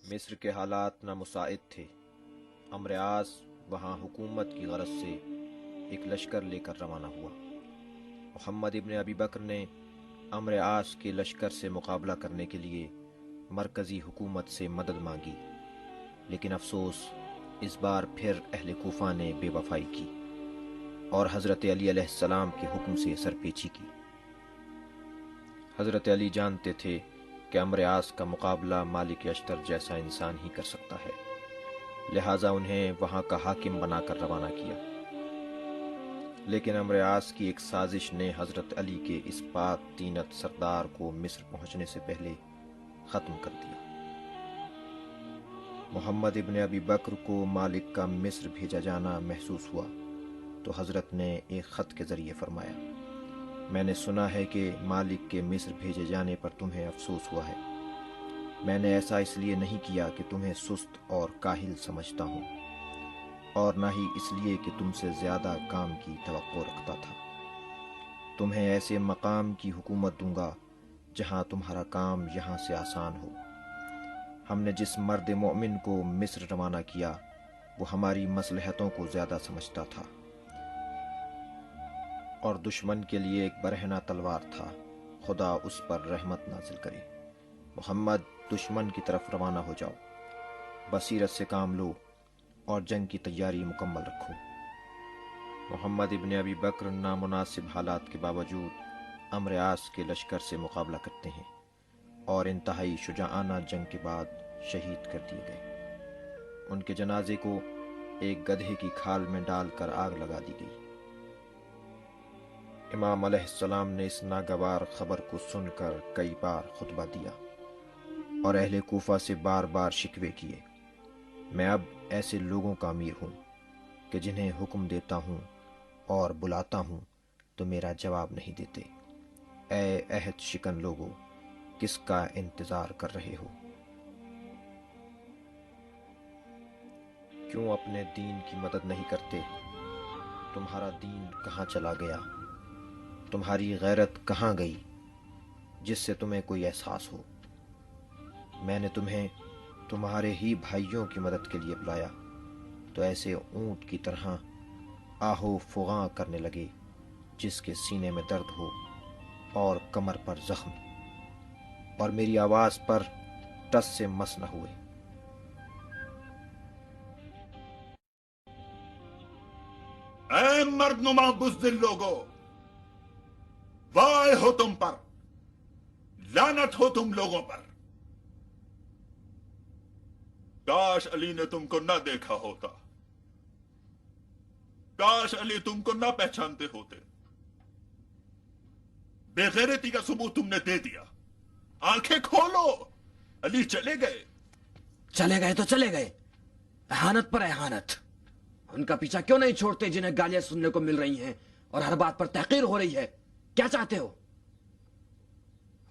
مصر کے حالات نامساعد تھے۔ امر عاص وہاں حکومت کی غرض سے ایک لشکر لے کر روانہ ہوا۔ محمد ابن ابی بکر نے امر عاص کے لشکر سے مقابلہ کرنے کے لیے مرکزی حکومت سے مدد مانگی، لیکن افسوس اس بار پھر اہل کوفہ نے بے وفائی کی اور حضرت علی علیہ السلام کے حکم سے سرپیچی کی۔ حضرت علی جانتے تھے کہ امر عاص کا مقابلہ مالک اشتر جیسا انسان ہی کر سکتا ہے، لہٰذا انہیں وہاں کا حاکم بنا کر روانہ کیا۔ لیکن امر عاص کی ایک سازش نے حضرت علی کے اس پاک طینت سردار کو مصر پہنچنے سے پہلے ختم کر دیا۔ محمد ابن ابی بکر کو مالک کا مصر بھیجا جانا محسوس ہوا تو حضرت نے ایک خط کے ذریعے فرمایا، میں نے سنا ہے کہ مالک کے مصر بھیجے جانے پر تمہیں افسوس ہوا ہے۔ میں نے ایسا اس لیے نہیں کیا کہ تمہیں سست اور کاہل سمجھتا ہوں، اور نہ ہی اس لیے کہ تم سے زیادہ کام کی توقع رکھتا تھا۔ تمہیں ایسے مقام کی حکومت دوں گا جہاں تمہارا کام یہاں سے آسان ہو۔ ہم نے جس مرد مومن کو مصر روانہ کیا وہ ہماری مصلحتوں کو زیادہ سمجھتا تھا اور دشمن کے لیے ایک برہنہ تلوار تھا، خدا اس پر رحمت نازل کرے۔ محمد، دشمن کی طرف روانہ ہو جاؤ، بصیرت سے کام لو اور جنگ کی تیاری مکمل رکھو۔ محمد ابن ابی بکر نامناسب حالات کے باوجود امر عاص کے لشکر سے مقابلہ کرتے ہیں اور انتہائی شجاعانہ جنگ کے بعد شہید کر دیے گئے۔ ان کے جنازے کو ایک گدھے کی کھال میں ڈال کر آگ لگا دی گئی۔ امام علیہ السلام نے اس ناگوار خبر کو سن کر کئی بار خطبہ دیا اور اہل کوفہ سے بار بار شکوے کیے۔ میں اب ایسے لوگوں کا امیر ہوں کہ جنہیں حکم دیتا ہوں اور بلاتا ہوں تو میرا جواب نہیں دیتے۔ اے عہد شکن لوگو، کس کا انتظار کر رہے ہو؟ کیوں اپنے دین کی مدد نہیں کرتے؟ تمہارا دین کہاں چلا گیا؟ تمہاری غیرت کہاں گئی جس سے تمہیں کوئی احساس ہو؟ میں نے تمہیں تمہارے ہی بھائیوں کی مدد کے لیے بلایا تو ایسے اونٹ کی طرح آہو فغاں کرنے لگے جس کے سینے میں درد ہو اور کمر پر زخم، اور میری آواز پر ٹس سے مس نہ ہوئے۔ اے مرد نما بزدل لوگو، وائے ہو تم پر، لعنت ہو تم لوگوں پر۔ کاش علی نے تم کو نہ دیکھا ہوتا، کاش علی تم کو نہ پہچانتے ہوتے۔ بے غیرتی کا ثبوت تم نے دے دیا۔ آنکھیں کھولو، علی چلے گئے۔ چلے گئے تو چلے گئے، احانت پر احانت۔ ان کا پیچھا کیوں نہیں چھوڑتے جنہیں گالیاں سننے کو مل رہی ہیں اور ہر بات پر تحقیر ہو رہی ہے؟ کیا چاہتے ہو؟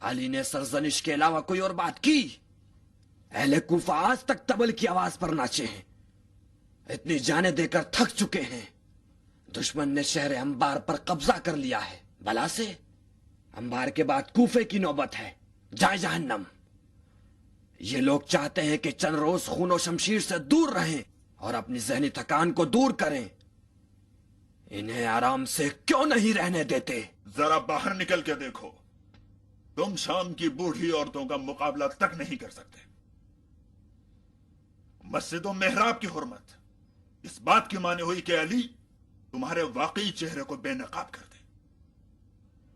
علی نے سرزنش کے علاوہ کوئی اور بات کی؟ اہل کوفہ آج تک طبل کی آواز پر ناچے ہیں، اتنی جانیں دے کر تھک چکے ہیں۔ دشمن نے شہر انبار پر قبضہ کر لیا ہے، بلا سے انبار کے بعد کوفے کی نوبت ہے، جائے جہنم۔ یہ لوگ چاہتے ہیں کہ چند روز خون و شمشیر سے دور رہیں اور اپنی ذہنی تھکان کو دور کریں۔ انہیں آرام سے کیوں نہیں رہنے دیتے؟ ذرا باہر نکل کے دیکھو، تم شام کی بوڑھی عورتوں کا مقابلہ تک نہیں کر سکتے۔ مسجد و محراب کی حرمت اس بات کی معنی ہوئی کہ علی تمہارے واقعی چہرے کو بے نقاب کر دے۔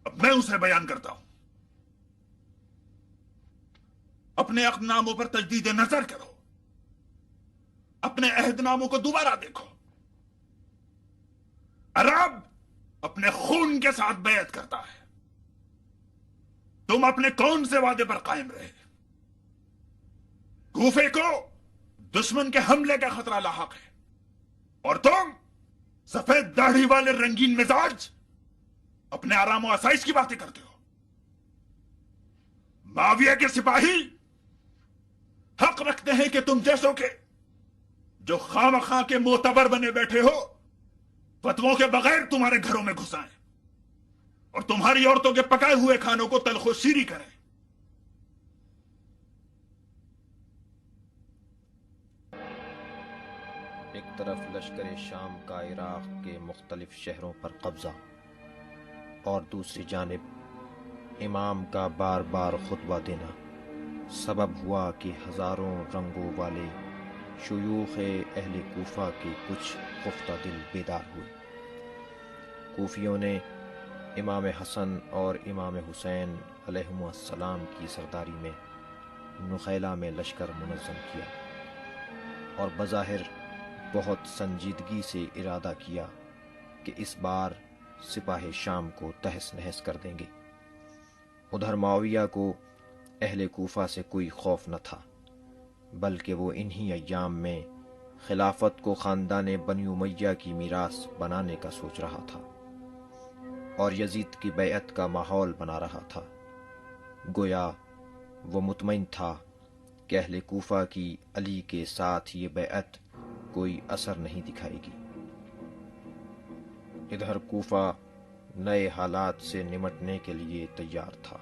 اب میں اسے بیان کرتا ہوں۔ اپنے عقد ناموں پر تجدید نظر کرو، اپنے عہد ناموں کو دوبارہ دیکھو۔ عرب اپنے خون کے ساتھ بیعت کرتا ہے، تم اپنے کون سے وعدے پر قائم رہے؟ کوفے کو دشمن کے حملے کا خطرہ لاحق ہے، اور تم سفید داڑھی والے رنگین مزاج اپنے آرام و آسائش کی باتیں کرتے ہو۔ معاویہ کے سپاہی حق رکھتے ہیں کہ تم جیسوں کے جو خواہ مخواہ کے معتبر بنے بیٹھے ہو فتووں کے بغیر تمہارے گھروں میں گھسائیں اور تمہاری عورتوں کے پکائے ہوئے کھانوں کو تلخ و شیریں کریں۔ ایک طرف لشکر شام کا عراق کے مختلف شہروں پر قبضہ اور دوسری جانب امام کا بار بار خطبہ دینا سبب ہوا کہ ہزاروں رنگوں والے شیوخ اہل کوفہ کے کچھ خفتہ دل بیدار ہوئے۔ کوفیوں نے امام حسن اور امام حسین علیہم السلام کی سرداری میں نخیلہ میں لشکر منظم کیا اور بظاہر بہت سنجیدگی سے ارادہ کیا کہ اس بار سپاہ شام کو تہس نہس کر دیں گے۔ ادھر معاویہ کو اہل کوفہ سے کوئی خوف نہ تھا، بلکہ وہ انہی ایام میں خلافت کو خاندان بنی امیہ کی میراث بنانے کا سوچ رہا تھا اور یزید کی بیعت کا ماحول بنا رہا تھا۔ گویا وہ مطمئن تھا کہ اہل کوفہ کی علی کے ساتھ یہ بیعت کوئی اثر نہیں دکھائے گی۔ ادھر کوفہ نئے حالات سے نمٹنے کے لیے تیار تھا۔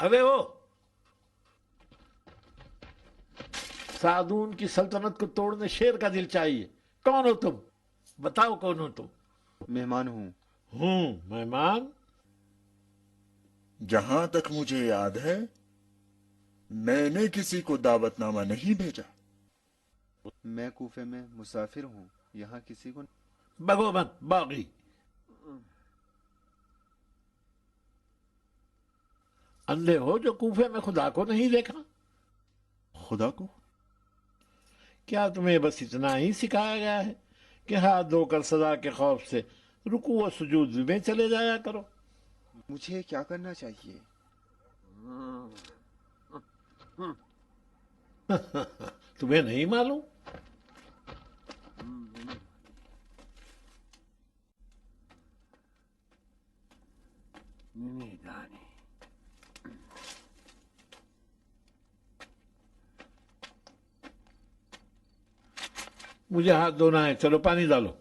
ارے وہ سعدون کی سلطنت کو توڑنے شیر کا دل چاہیے۔ کون ہو تم؟ بتاؤ کون ہو تم؟ مہمان ہوں۔ مہمان؟ جہاں تک مجھے یاد ہے میں نے کسی کو دعوت نامہ نہیں بھیجا۔ میں کوفے میں مسافر ہوں، یہاں کسی کو بھگومت باغی، اندھے ہو جو کوفے میں خدا کو نہیں دیکھا؟ خدا کو؟ کیا تمہیں بس اتنا ہی سکھایا گیا ہے کہ ہاتھ دھو کر سزا کے خوف سے رکوع و سجود میں چلے جایا کرو؟ مجھے کیا کرنا چاہیے؟ تمہیں نہیں معلوم؟ مجھے ہاتھ دھونا ہے، چلو پانی ڈالو،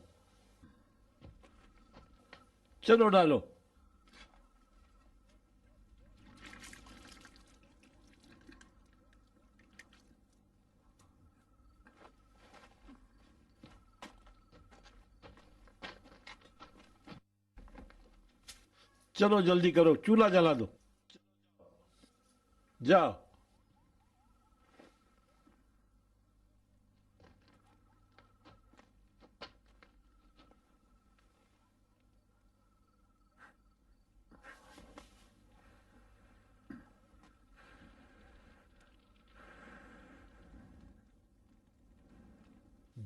چلو ڈالو۔ چلو جلدی کرو، چولہا جلا دو، جاؤ۔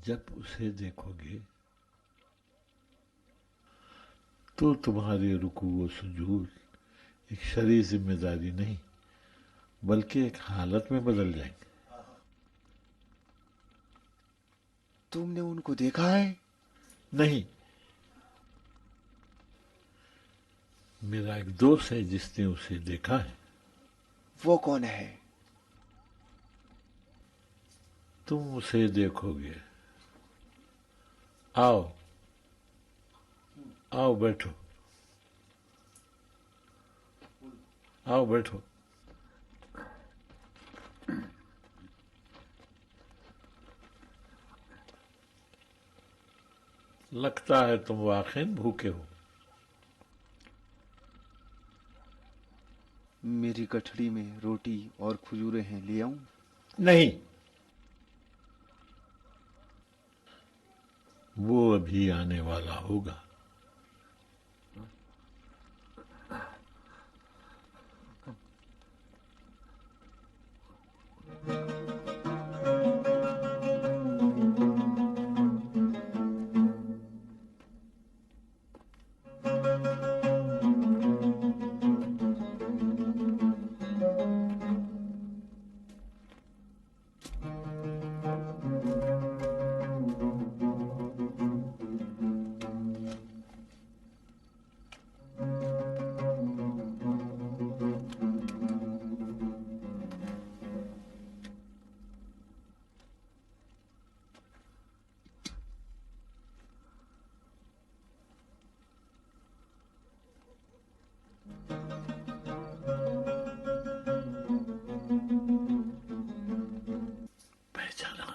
جب اسے دیکھو گے تو تمہاری رکوع و سجود ایک شرعی ذمہ داری نہیں بلکہ ایک حالت میں بدل جائیں گے. تم نے ان کو دیکھا ہے؟ نہیں، میرا ایک دوست ہے جس نے اسے دیکھا ہے. وہ کون ہے؟ تم اسے دیکھو گے. آؤ آؤ بیٹھو، آؤ بیٹھو. لگتا ہے تم واقعی بھوکے ہو. میری گٹھڑی میں روٹی اور کھجورے ہیں، لے آؤں؟ نہیں، وہ ابھی آنے والا ہوگا. پہچانا؟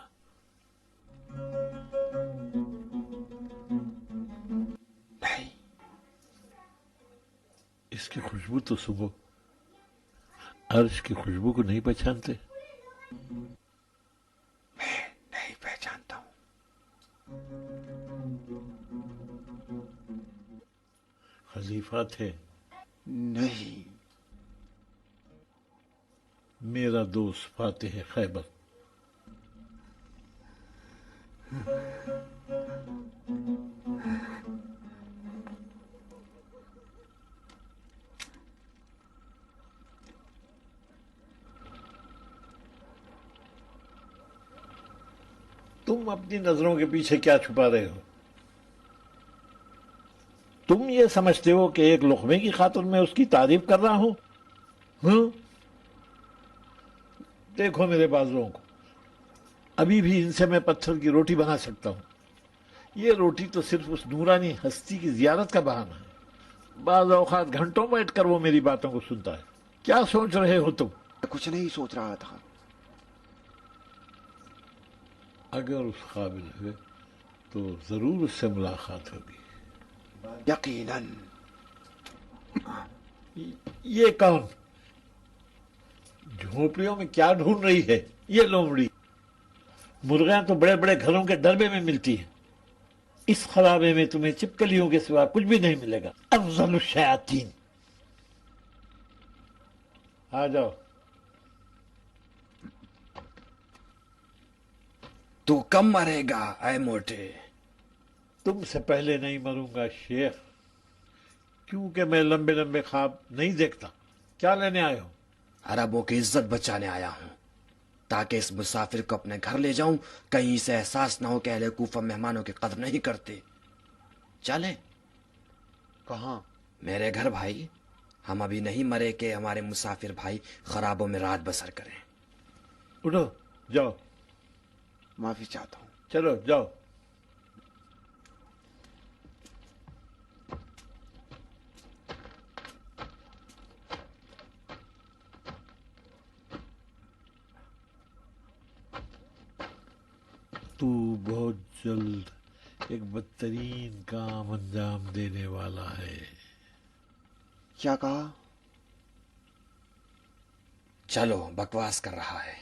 نہیں. اس کی خوشبو تو صبح عرش کی خوشبو کو نہیں پہچانتے؟ میں نہیں پہچانتا ہوں. خلیفہ تھے. نہیں. میرا دوست فاتح خیبر. تم اپنی نظروں کے پیچھے کیا چھپا رہے ہو؟ تم یہ سمجھتے ہو کہ ایک لقمے کی خاطر میں اس کی تعریف کر رہا ہوں؟ ہاں؟ دیکھو میرے بازوؤں کو، ابھی بھی ان سے میں پتھر کی روٹی بنا سکتا ہوں. یہ روٹی تو صرف اس نورانی ہستی کی زیارت کا بہانہ ہے. بعض اوقات گھنٹوں بیٹھ کر وہ میری باتوں کو سنتا ہے. کیا سوچ رہے ہو تم؟ میں کچھ نہیں سوچ رہا تھا. اگر اس قابل ہے تو ضرور اس سے ملاقات ہوگی. یقیناً. یہ کون؟ جھونپڑیوں میں کیا ڈھونڈ رہی ہے یہ لومڑی؟ مرغیاں تو بڑے بڑے گھروں کے ڈربے میں ملتی ہیں. اس خرابے میں تمہیں چپکلیوں کے سوا کچھ بھی نہیں ملے گا. افضل الشیاطین. آ جاؤ. تو کب مرے گا اے موٹے؟ تم سے پہلے نہیں مروں گا شیخ، کیونکہ میں لمبے لمبے خواب نہیں دیکھتا. کیا لینے آئے ہو؟ عربوں کی عزت بچانے آیا ہوں، تاکہ اس مسافر کو اپنے گھر لے جاؤں. کہیں اسے احساس نہ ہو کہ اہل کوفہ مہمانوں کی قدر نہیں کرتے. چلے کہاں؟ میرے گھر بھائی. ہم ابھی نہیں مرے کہ ہمارے مسافر بھائی خرابوں میں رات بسر کریں. اٹھو، جاؤ. معافی چاہتا ہوں. چلو جاؤ. تو بہت جلد ایک بدترین کام انجام دینے والا ہے. کیا کہا؟ چلو، بکواس کر رہا ہے.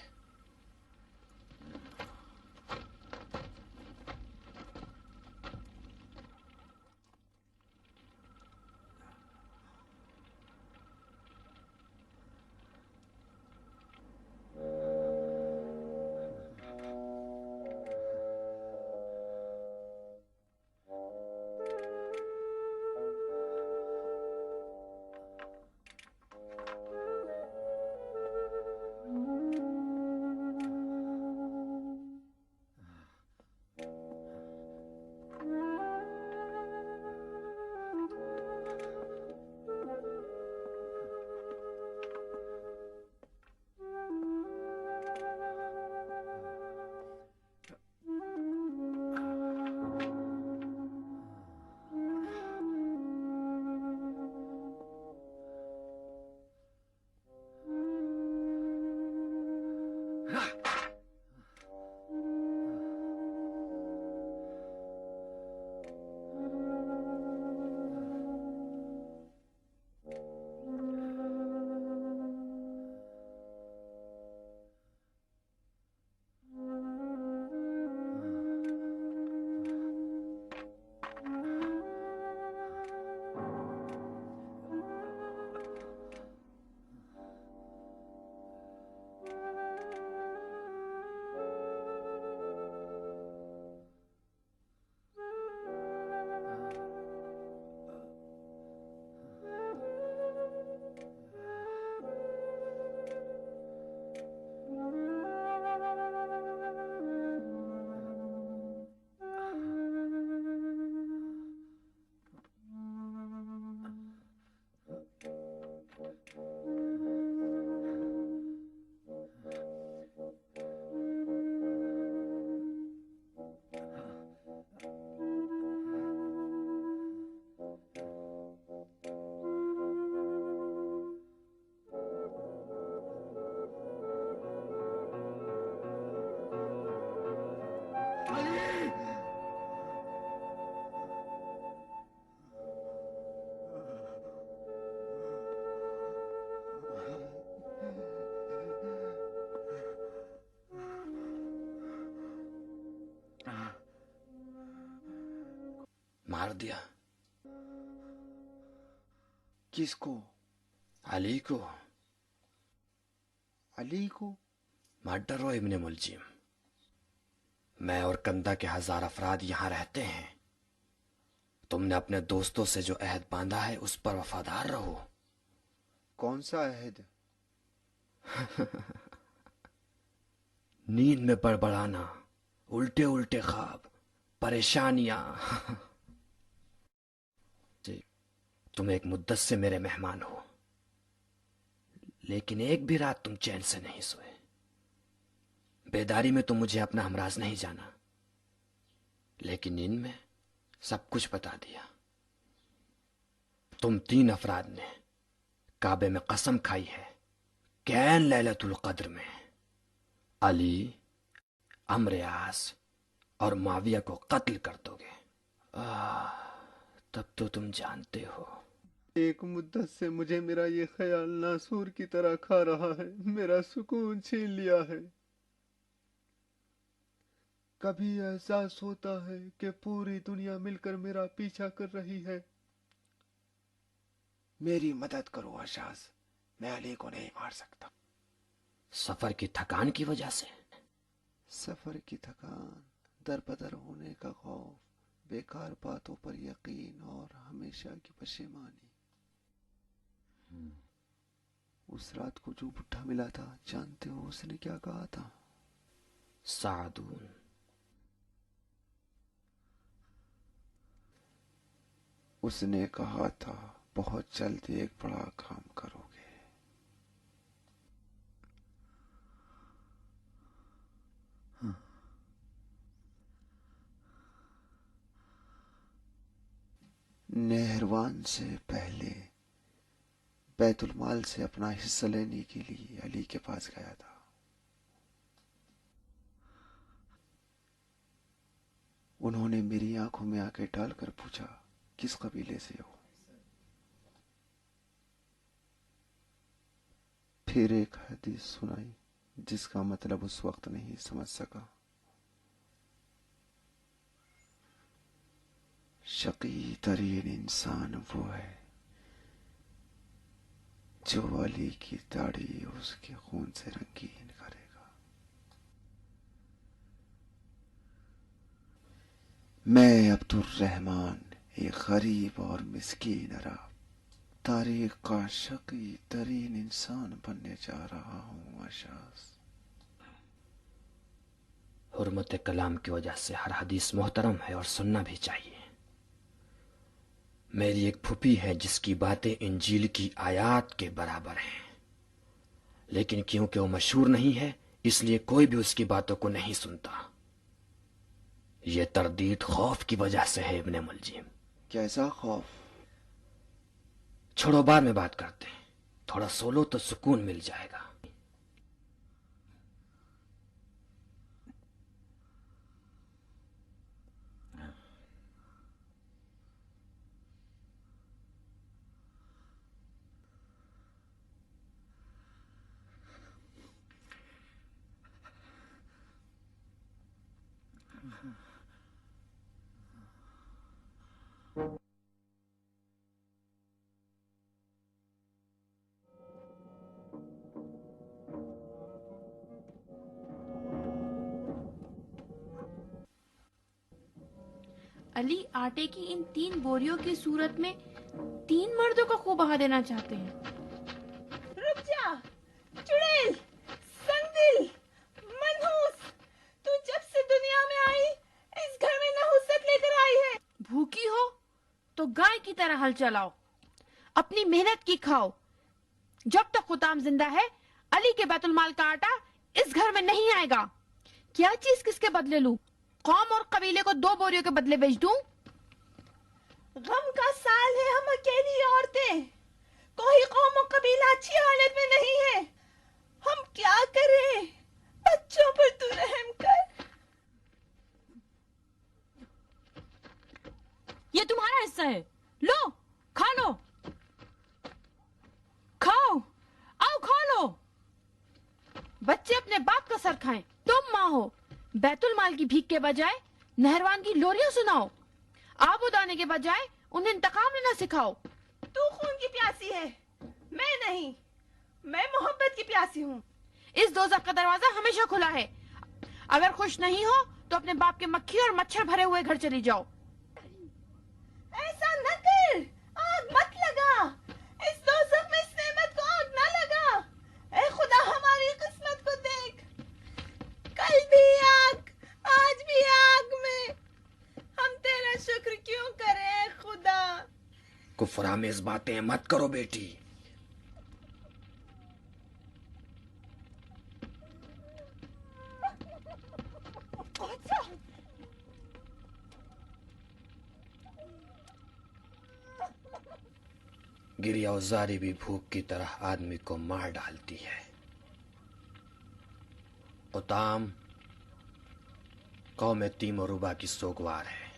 मार दिया। किसको? अली को। अली को? मत डरो इब्ने मुलजिम, मैं और कंदा के 1000 अफराद यहाँ रहते हैं। तुमने अपने दोस्तों से जो अहद बांधा है उस पर वफादार रहो। कौन सा अहद? नींद में बड़बड़ाना, उल्टे उल्टे ख्वाब, परेशानियां। तुम एक मुद्दत से मेरे मेहमान हो, लेकिन एक भी रात तुम चैन से नहीं सोए। बेदारी में तुम मुझे अपना हमराज नहीं जाना, लेकिन नींद में सब कुछ बता दिया। तुम 3 अफराद ने काबे में कसम खाई है कैन लैलतुल कद्र में अली, अम्र आस और माविया को कत्ल कर दोगे। तब तो तुम जानते हो। एक मुद्दत से मुझे मेरा ये ख्याल नासूर की तरह खा रहा है, मेरा सुकून छीन लिया है। कभी एहसास होता है कि पूरी दुनिया मिलकर मेरा पीछा कर रही है। मेरी मदद करो अशाज, मैं अली को नहीं मार सकता। सफर की थकान की वजह से? सफर की थकान, दरबदर होने का खौफ, बेकार बातों पर यकीन और हमेशा की पशेमानी। उस रात को जो बुढ़ा मिला था, जानते हो उसने क्या कहा था? सादून। उसने कहा था बहुत जल्द एक बड़ा काम करोगे। नेहरवान से पहले बैतुल माल से अपना हिस्सा लेने के लिए अली के पास गया था। उन्होंने मेरी आंखों में आंखें डालकर पूछा, किस कबीले से हो? फिर एक हदीस सुनाई जिसका मतलब उस वक्त नहीं समझ सका। शकी तरीन इंसान वो है जो अली की दाढ़ी उसके खून से रंगीन करेगा। मैं अब्दुल रहमान, एक गरीब और मिस्कीन अरब, तारीख का शकी तरीन इंसान बनने जा रहा हूँ अशास। हुर्मत कलाम की वजह से हर हदीस मोहतरम है और सुनना भी चाहिए। मेरी एक फूफी है जिसकी बातें इंजील की आयात के बराबर हैं, लेकिन क्योंकि वो मशहूर नहीं है इसलिए कोई भी उसकी बातों को नहीं सुनता। ये तरदीद खौफ की वजह से है इब्ने मुलजिम। कैसा खौफ? छोड़ो, बाद में बात करते हैं। थोड़ा सो लो तो सुकून मिल जाएगा। अली आटे की इन 3 बोरियों की सूरत में 3 मर्दों का खून बहा देना चाहते हैं। रुक जा चुड़ैल, संगदिल, मनहूस, तू जब से दुनिया में आई इस घर में नहुसत लेकर आई है। भूखी हो तो गाय की तरह हल चलाओ, अपनी मेहनत की खाओ। जब तक खुताम जिंदा है अली के बैतुल माल का आटा इस घर में नहीं आएगा। क्या चीज किसके बदले लूं? कौम और कबीले को 2 बोरियों के बदले बेच दूं? गम का साल है, हम अकेली औरतें, कोई कौम और कबीला अच्छी हालत में नहीं है। हम क्या करें? बच्चों पर तू रहम कर। ये तुम्हारा हिस्सा है, लो खा लो, खाओ, आओ खा लो। बच्चे अपने बाप का सर खाएं, तुम माँ हो, बैतुल माल की भीख के बजाय नहरवान की लोरियां सुनाओ। आग उड़ाने के बजाय उन्हें इंतकाम लेना सिखाओ। तू खून की प्यासी है, मैं नहीं। मैं मोहब्बत की प्यासी हूँ। इस दोज़ख का दरवाजा हमेशा खुला है। अगर खुश नहीं हो तो अपने बाप के मक्खी और मच्छर भरे हुए घर चली जाओ। ऐसा न कर, आग मत लगा। इस दोज़ख में इस नेमत को आग न लगा। ऐ खुदा हमारी किस्मत को देख, कल भी आग, आज भी आग में। हम तेरा शुक्र क्यों करें ऐ खुदा। कुफरामेज बातें मत करो बेटी। गिरियावजारी भी भूख की तरह आदमी को मार डालती है। कुताम कौम तीमोरुबा की सोगवार है।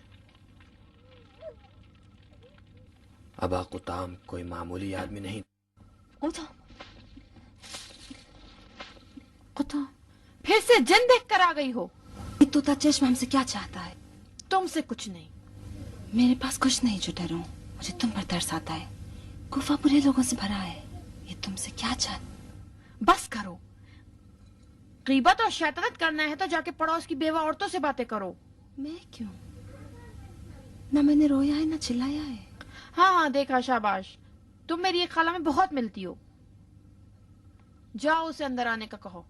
अबा कुताम कोई मामूली आदमी नहीं। कुताम, फिर से जिन देख कर आ गई हो। ये तोता चश्म हमसे क्या चाहता है? तुमसे कुछ नहीं। मेरे पास कुछ नहीं जो डरूं, मुझे तुम पर तरस आता है। गुफा बुरे लोगों से भरा है, ये तुमसे क्या चाहता? बस करो। गीबत और शैतानत करना है तो जाके पड़ोस की बेवा औरतों से बातें करो। मैं क्यों? ना मैंने रोया है ना चिल्लाया है। हाँ हाँ, देखा, शाबाश। तुम मेरी एक खाला में बहुत मिलती हो। जाओ उसे अंदर आने का कहो।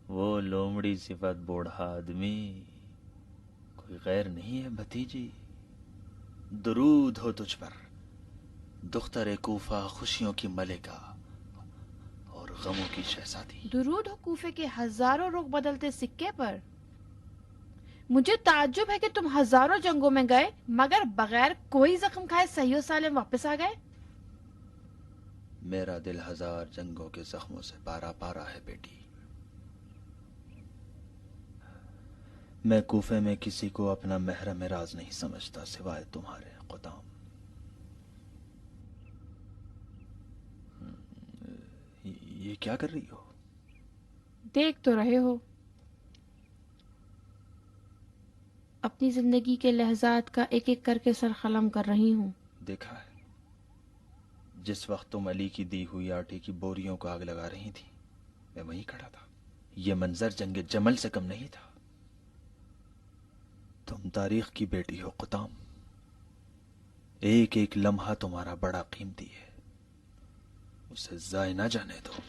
वो लोमड़ी सिफत बूढ़ा आदमी कोई गैर नहीं है भतीजी। दरूद हो तुझ पर, दुख्तर कूफा, खुशियों की मलिका और गमों की शहजादी। दुरूद हो कूफे के हजारों रुख बदलते सिक्के पर। मुझे ताज्जुब है कि तुम हजारों जंगों में गए मगर बगैर कोई जख्म खाए सही सालिम वापस आ गए। मेरा दिल हजार जंगों के जख्मों से पारा पारा है बेटी। मैं कूफे में किसी को अपना महरम राज नहीं समझता सिवाय तुम्हारे कुताम। ये क्या कर रही हो? देख तो रहे हो, अपनी जिंदगी के लहजात का एक एक करके सरखलम कर रही हूँ। देखा है, जिस वक्त तुम अली की दी हुई आटे की बोरियों को आग लगा रही थी, मैं वहीं खड़ा था। यह मंजर जंगे जमल से कम नहीं था। तुम तारीख की बेटी हो कुताम। एक एक लम्हा तुम्हारा बड़ा कीमती है, उसे जाए ना जाने दो।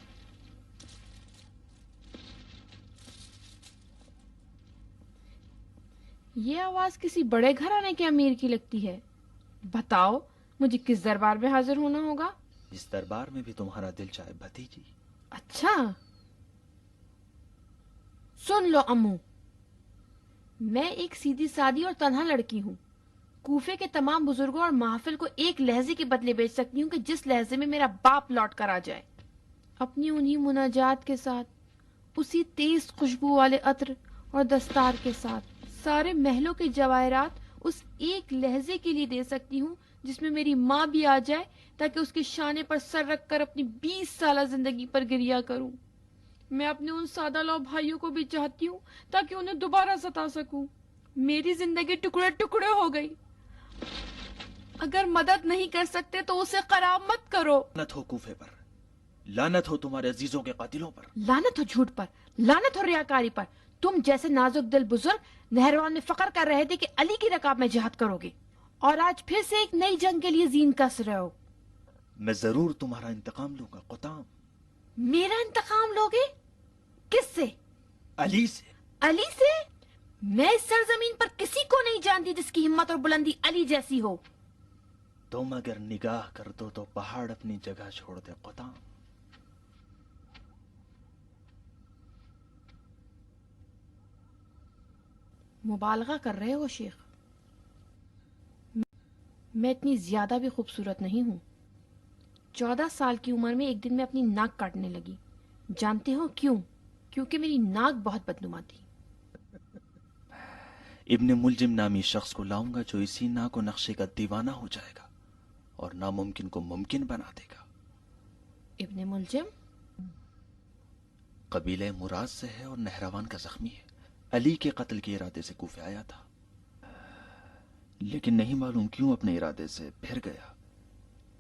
ये आवाज किसी बड़े घराने के अमीर की लगती है। बताओ, मुझे किस दरबार में हाजिर होना होगा? इस दरबार में भी तुम्हारा दिल चाहे भतीजी। अच्छा, सुन लो अम्मू, मैं एक सीधी सादी और तन्हा लड़की हूँ। कूफे के तमाम बुजुर्गों और महफिल को एक लहजे के बदले बेच सकती हूँ कि जिस लहजे में मेरा बाप लौट कर आ जाए, अपनी उन्हीं मुनाजात के साथ, उसी तेज खुशबू वाले अत्र और दस्तार के साथ, सारे महलों के जवाहरात उस एक लहजे के लिए दे सकती हूँ जिसमें मेरी माँ भी आ जाए ताकि उसके शाने पर सर रखकर अपनी 20 साल जिंदगी पर गिरिया करूं। मैं अपने उन सादा लो भाइयों को भी चाहती हूँ ताकि उन्हें दोबारा सता सकूं। मेरी जिंदगी टुकड़े टुकड़े हो गई। अगर मदद नहीं कर सकते तो उसे खराब मत करो। लानत हो कूफे पर, लानत हो तुम्हारे अजीजों के कातिलों पर, लानत हो झूठ पर, लानत हो रियाकारी पर। तुम जैसे नाजुक दिल बुजुर्ग नहरवान में फख्र कर रहे थे कि अली की रकाब में जिहाद करोगे, और आज फिर से एक नई जंग के लिए जीन कस रहे हो। मैं जरूर तुम्हारा इंतकाम लूंगा कुताम। मेरा इंतकाम लोगे? किससे? अली से। अली से? मैं इस सरजमीन पर किसी को नहीं जानती जिसकी हिम्मत और बुलंदी अली जैसी हो। तुम अगर निगाह कर दो तो पहाड़ अपनी जगह छोड़ दे कुताम। मुबालगा कर रहे हो शेख। मैं इतनी ज्यादा भी खूबसूरत नहीं हूँ। 14 साल की उम्र में एक दिन मैं अपनी नाक काटने लगी। जानते हो क्यों? क्योंकि मेरी नाक बहुत बदनुमा थी। इब्ने मुलजिम नामी शख्स को लाऊंगा जो इसी नाको नक्शे का दीवाना हो जाएगा और नामुमकिन को मुमकिन बना देगा। इब्ने मुलजिम? कबीले मुराद से है और नहरावान का जख्मी है। अली के कत्ल के इरादे से कूफे आया था, लेकिन नहीं मालूम क्यों अपने इरादे से फिर गया।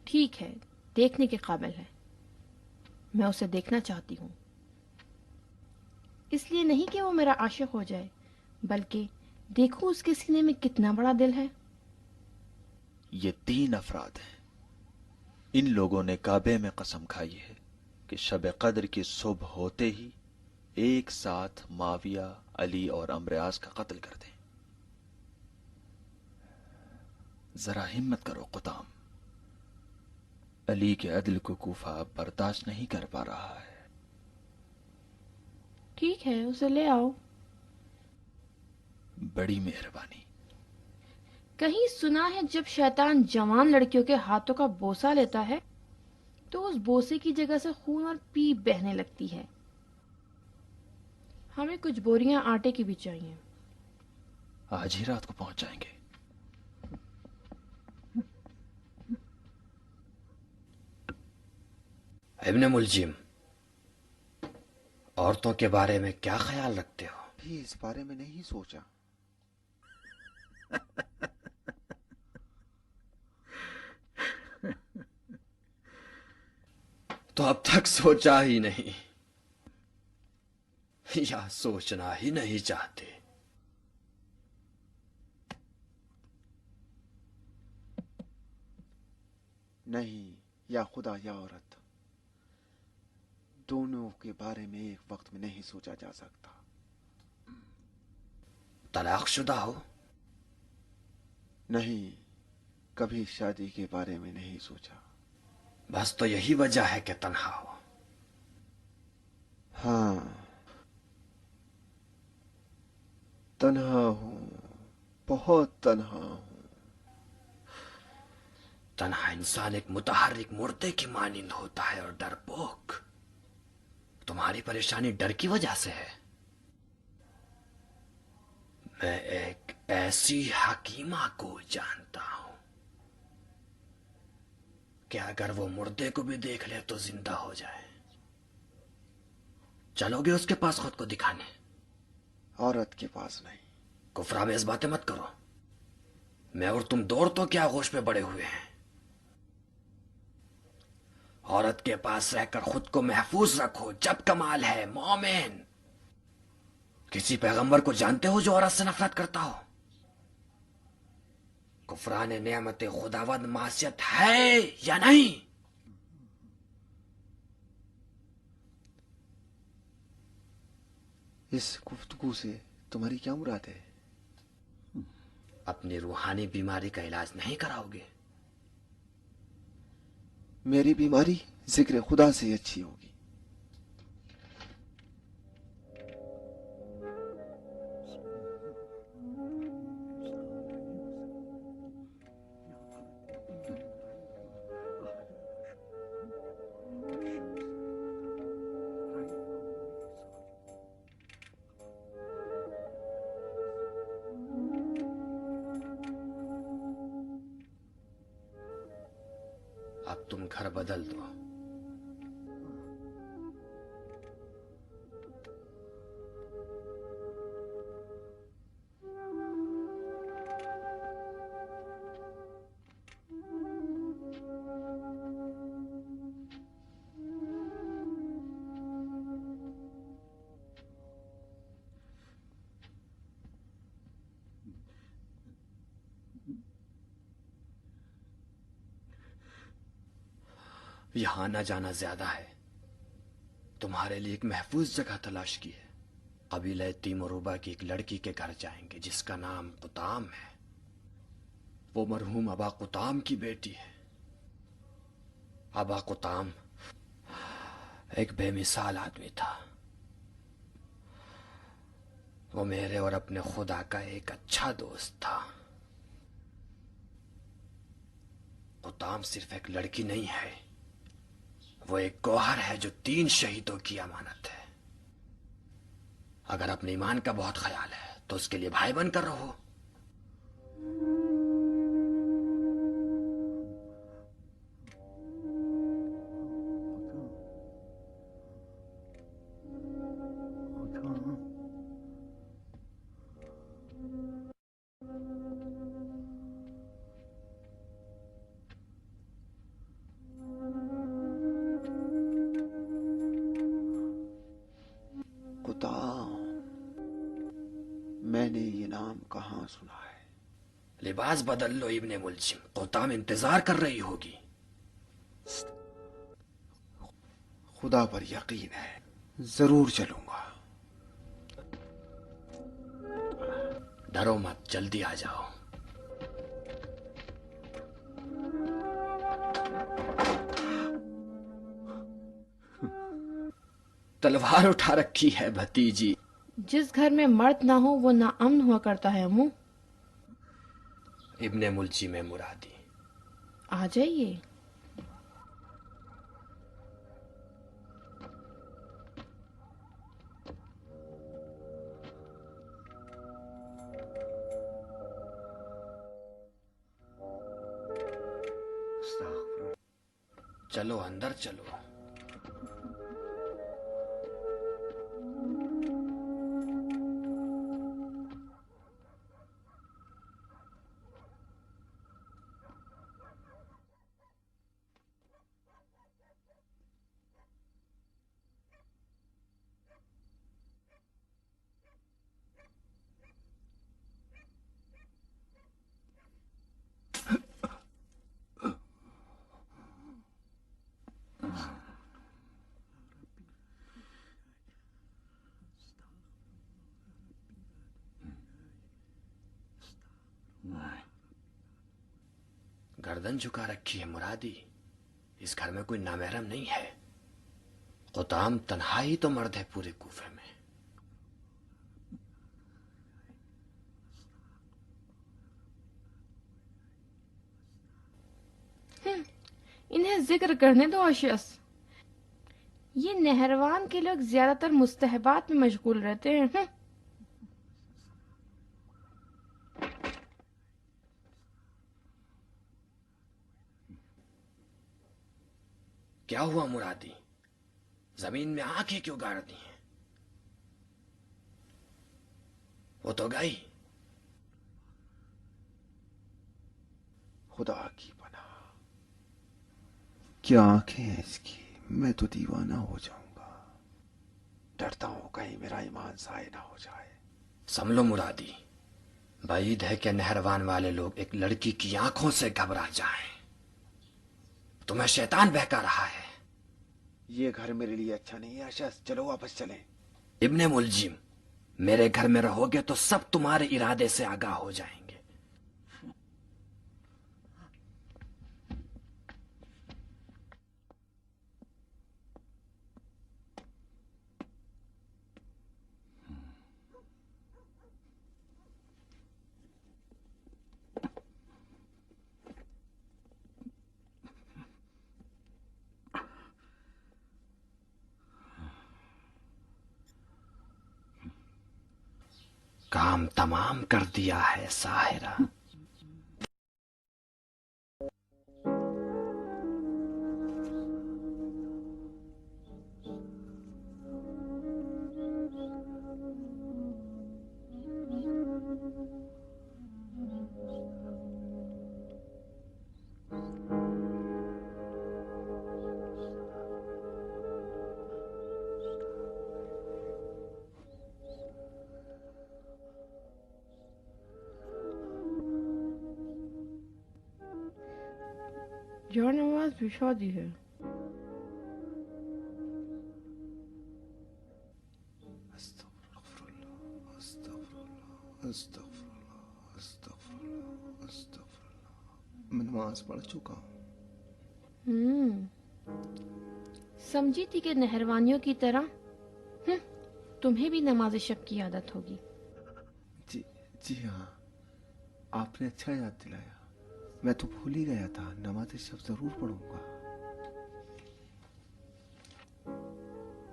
ठीक है, देखने के काबिल है। मैं उसे देखना चाहती हूँ। इसलिए नहीं कि वो मेरा आशिक हो जाए, बल्कि देखो उसके सीने में कितना बड़ा दिल है। ये 3 अफराद हैं। इन लोगों ने काबे में कसम खाई है कि शब कद्र की सुबह होते ही एक साथ माविया, अली और अमराज का कत्ल कर दें। जरा हिम्मत करो कुताम। अली के अदल को कूफा अब बर्दाश्त नहीं कर पा रहा है। ठीक है, उसे ले आओ। बड़ी मेहरबानी। कहीं सुना है जब शैतान जवान लड़कियों के हाथों का बोसा लेता है तो उस बोसे की जगह से खून और पीप बहने लगती है। हमें कुछ बोरियां आटे की भी चाहिए। आज ही रात को पहुंच जाएंगे। इब्ने मुलजिम, औरतों के बारे में क्या ख्याल रखते हो? भी इस बारे में नहीं सोचा। तो अब तक सोचा ही नहीं, या सोचना ही नहीं चाहते। नहीं, या खुदा या औरत, दोनों के बारे में एक वक्त में नहीं सोचा जा सकता। तलाकशुदा हो? नहीं, कभी शादी के बारे में नहीं सोचा। बस तो यही वजह है कि तन्हा हो। हाँ, तन्हा हूं, बहुत तन्हा हूं। तन्हा इंसान एक मुतहर्रिक मुर्दे की मानिंद होता है और डरपोक। तुम्हारी परेशानी डर की वजह से है। मैं एक ऐसी हकीमा को जानता हूं कि अगर वो मुर्दे को भी देख ले तो जिंदा हो जाए। चलोगे उसके पास खुद को दिखाने? औरत के पास नहीं। कुफरा में इस बातें मत करो। मैं और तुम दौड़ तो क्या गोश पे बड़े हुए हैं। औरत के पास रहकर खुद को महफूज रखो जब कमाल है मोमिन। किसी पैगंबर को जानते हो जो औरत से नफरत करता हो? कुफरान नेमत खुदावंद मासियत है या नहीं? इस गुफ्तगू से तुम्हारी क्या मुराद है? अपनी रूहानी बीमारी का इलाज नहीं कराओगे? मेरी बीमारी जिक्र खुदा से अच्छी होगी। अब तुम घर बदल दो। यहां आना जाना ज्यादा है। तुम्हारे लिए एक महफूज जगह तलाश की है। कबीला तीमोरुबा की एक लड़की के घर जाएंगे जिसका नाम कुताम है। वो मरहूम अबा कुताम की बेटी है। अबा कुताम एक बेमिसाल आदमी था। وہ میرے اور اپنے خدا کا ایک اچھا دوست تھا. قطام صرف ایک لڑکی نہیں ہے، وہ ایک گوہر ہے جو 3 شہیدوں کی امانت ہے. اگر اپنے ایمان کا بہت خیال ہے تو اس کے لیے بھائی بن کر رہو. قطام، میں نے یہ نام کہاں سنا ہے؟ لباس بدل لو ابن ملجم، قطام انتظار کر رہی ہوگی. خدا پر یقین ہے، ضرور چلوں گا. ڈرو مت، جلدی آ جاؤ. تلوار اٹھا رکھی ہے بھتیجی. جس گھر میں مرد نہ ہو وہ ناامن ہوا کرتا ہے امو. ابن ملجم مرادی. آ جائیے. چلو اندر چلو. گردن جھکا رکھی ہے مرادی. اس گھر میں کوئی نامحرم نہیں ہے. قطام تنہا ہی تو مرد ہے پورے کوفے میں. انہیں ذکر کرنے دو اشیس. یہ نہروان کے لوگ زیادہ تر مستحبات میں مشغول رہتے ہیں. کیا ہوا مرادی؟ زمین میں آنکھیں کیوں گاڑ دی ہیں؟ وہ تو گئی. خدا کی پناہ، کیا آنکھیں ہیں اس کی! میں تو دیوانہ ہو جاؤں گا. ڈرتا ہوں کہیں میرا ایمان ضائع نہ ہو جائے. سملو مرادی، بعید ہے کہ نہروان والے لوگ ایک لڑکی کی آنکھوں سے گھبرا جائیں. تمہیں شیطان بہکا رہا ہے. یہ گھر میرے لیے اچھا نہیں ہے اشس. چلو واپس چلیں. ابن ملجم، میرے گھر میں رہو گے تو سب تمہارے ارادے سے آگاہ ہو جائیں گے. کام تمام کر دیا ہے ساحرہ. جان نماز بچھا دی ہے. میں نماز پڑھ چکا ہوں. سمجھی تھی کہ نہروانیوں کی طرح تمہیں بھی نماز شب کی عادت ہوگی. जी हाँ, आपने अच्छा याद दिलाया। मैं तो भूल ही गया था, नमाज शब जरूर पढ़ूंगा।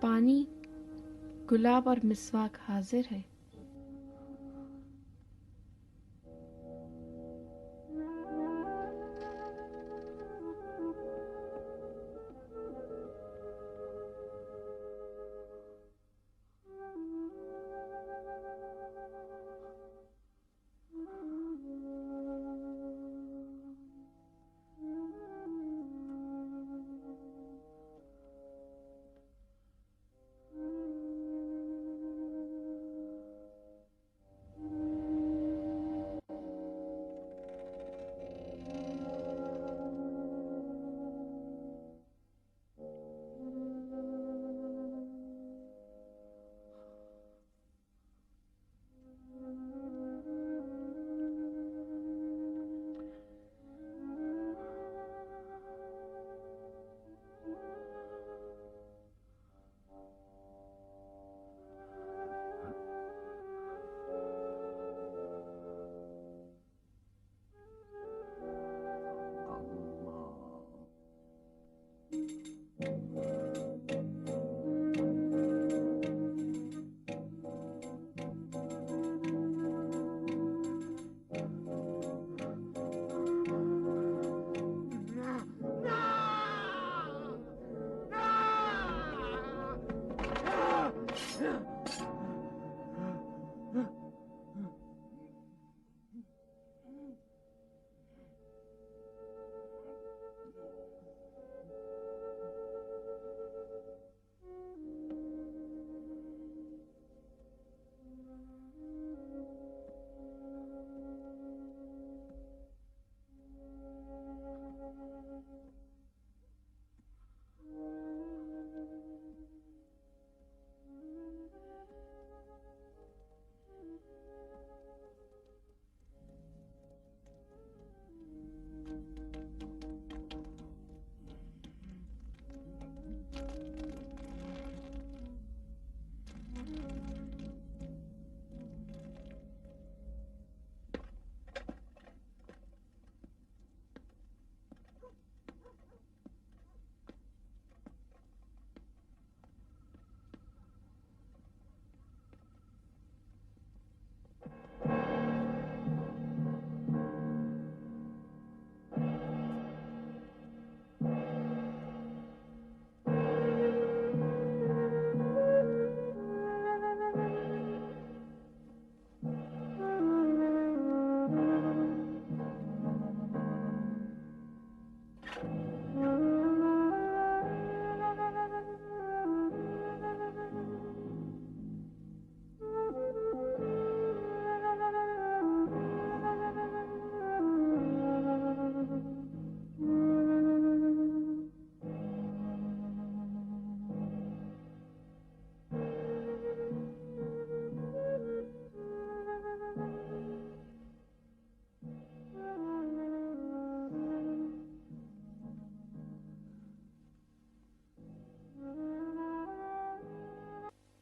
पानी, गुलाब और मिसवाक हाजिर है।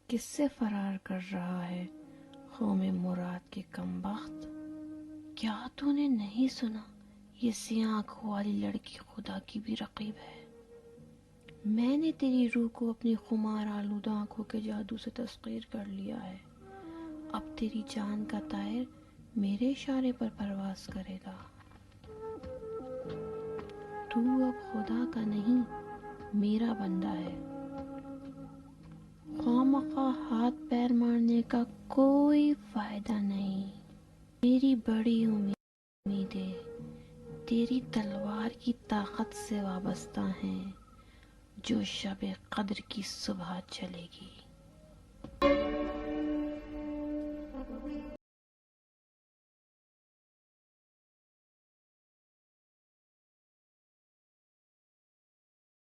किससे फरार कर रहा है कौम मुराद के कमबख्त? क्या तूने नहीं सुना, ये सियाह आंखों वाली लड़की खुदा की भी रकीब है। मैंने तेरी रूह को अपनी खुमार आलूदा आंखों के जादू से तस्खीर कर लिया है। अब तेरी जान का तायर मेरे इशारे पर परवाज करेगा। तू अब खुदा का नहीं, मेरा बंदा है। खामखा हाथ पैर मारने का कोई फायदा नहीं। मेरी बड़ी उम्मीदें तेरी तलवार की ताकत से वाबस्ता हैं, जो शब कद्र की सुबह चलेगी।